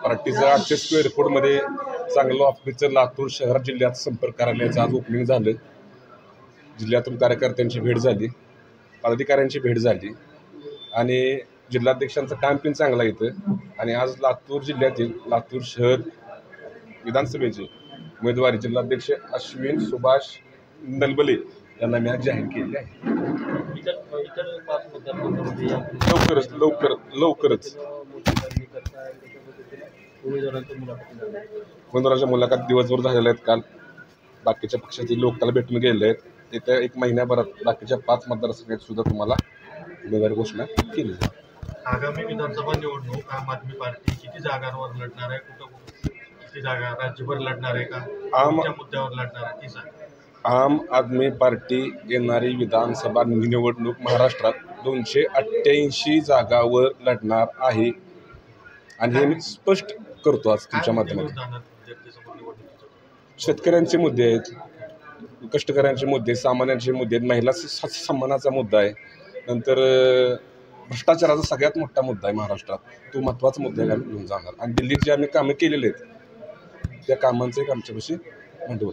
पार्टीचा 800 स्क्वेअर फूटमध्ये चांगलं ऑफिसचं लातूर शहर जिल्ह्यात संपर्क कार्यालयाचं आज ओपनिंग झालं. जिल्ह्यातून कार्यकर्त्यांची भेट झाली, पदाधिकाऱ्यांची भेट झाली आणि जिल्हाध्यक्षांचं काम पण चांगलं येतं. आणि आज लातूर जिल्ह्यातील लातूर शहर विधानसभेचे उमेदवारी जिल्हाध्यक्ष अश्विन सुभाष नलबले यांना मी आज जाहीर केली आहे. लवकरच उमेदवाराच्या मुलाखत दिवसभर झालेल्या आहेत. काल बाकीच्या पक्षातील लोक त्याला भेटून गेले आहेत. येत्या 1 महिन्याभरात बाकीच्या 5 मतदारसंघात सुद्धा तुम्हाला उमेदवारी घोषणा केली जाईल. आगामी विधानसभा निवडणूक आम आदमी पार्टी किती जागांवर लढणार आहे, किती जागा राज्यभर लढणार आहे का, कोणत्या मुद्द्यावर लढणार आहे ती सांगा. आम आदमी पार्टी येणारी विधानसभा निवडणूक महाराष्ट्रात 288 जागावर लढणार आहे आणि हे मी स्पष्ट करतो आज तुमच्या माध्यमातून. शेतकऱ्यांचे मुद्दे आहेत, कष्टकऱ्यांचे मुद्दे, सामान्यांचे मुद्दे आहेत, महिला सन्मानाचा मुद्दा आहे, नंतर भ्रष्टाचाराचा सगळ्यात मोठा मुद्दा आहे महाराष्ट्रात, तो महत्त्वाचा मुद्दा घेऊन जाणार. आणि दिल्लीत जे आम्ही कामं केलेले आहेत त्या कामांचं एक आमच्यापाशी भांडवल.